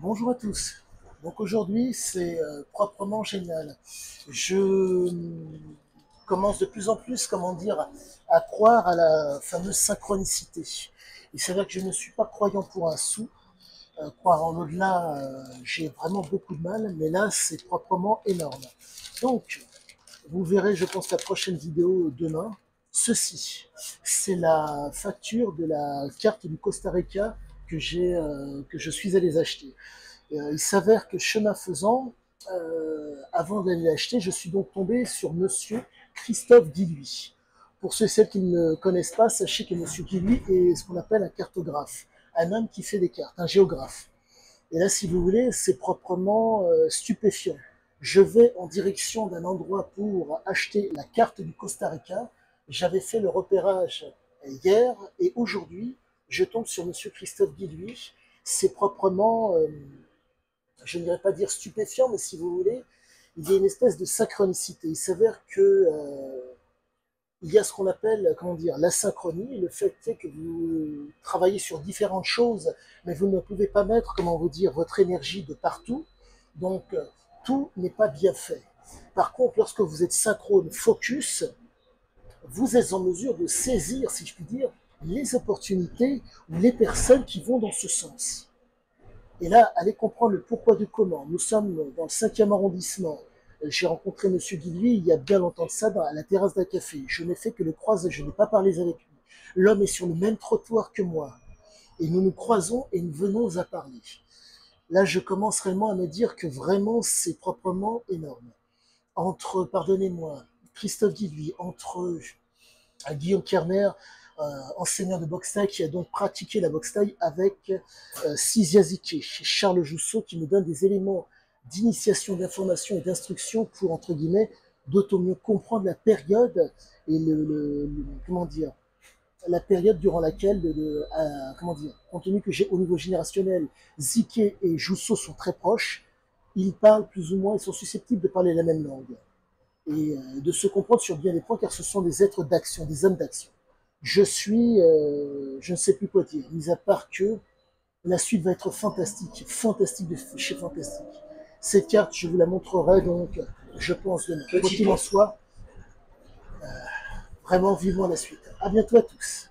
Bonjour à tous. Donc aujourd'hui, c'est proprement génial. Je commence de plus en plus, comment dire, à croire à la fameuse synchronicité. Il s'avère que je ne suis pas croyant pour un sou. Croire en au-delà, j'ai vraiment beaucoup de mal, mais là, c'est proprement énorme. Donc, vous verrez, je pense, la prochaine vidéo demain. Ceci, c'est la facture de la carte du Costa Rica que je suis allé acheter. Il s'avère que chemin faisant, avant d'aller l'acheter, je suis donc tombé sur monsieur Christophe Guilluy. Pour ceux et celles qui ne connaissent pas, sachez que monsieur Guilluy est ce qu'on appelle un cartographe, un homme qui fait des cartes, un géographe. Et là, si vous voulez, c'est proprement stupéfiant. Je vais en direction d'un endroit pour acheter la carte du Costa Rica. J'avais fait le repérage hier et aujourd'hui, je tombe sur monsieur Christophe Guilluy. C'est proprement je ne dirais pas dire stupéfiant, mais si vous voulez, il y a une espèce de synchronicité. Il s'avère que il y a ce qu'on appelle, comment dire, la synchronie. Le fait est que vous travaillez sur différentes choses, mais vous ne pouvez pas mettre, comment vous dire, votre énergie de partout. Donc, tout n'est pas bien fait. Par contre, lorsque vous êtes synchrone, focus, vous êtes en mesure de saisir, si je puis dire, les opportunités ou les personnes qui vont dans ce sens. Et là, allez comprendre le pourquoi du comment. Nous sommes dans le 5e arrondissement. J'ai rencontré M. Guilluy il y a bien longtemps de ça à la terrasse d'un café. Je n'ai fait que le croiser, je n'ai pas parlé avec lui. L'homme est sur le même trottoir que moi. Et nous nous croisons et nous venons à parler. Là, je commence réellement à me dire que vraiment, c'est proprement énorme. Entre, pardonnez-moi, Christophe Guilluy, entre Guillaume Kerner, enseignant de boxe thaï qui a donc pratiqué la boxe thaï avec Sizia Zike, Charles Jousseau, qui me donne des éléments d'initiation, d'information et d'instruction pour, entre guillemets, d'autant mieux comprendre la période et comment dire, la période durant laquelle, comment dire, compte tenu que j'ai au niveau générationnel, Zike et Jousseau sont très proches, ils parlent plus ou moins, ils sont susceptibles de parler la même langue et de se comprendre sur bien des points, car ce sont des êtres d'action, des hommes d'action. Je ne sais plus quoi dire, mis à part que la suite va être fantastique, fantastique de chez fantastique. Cette carte, je vous la montrerai donc, je pense demain. Quoi qu'il en soit, vraiment vivement la suite. À bientôt à tous.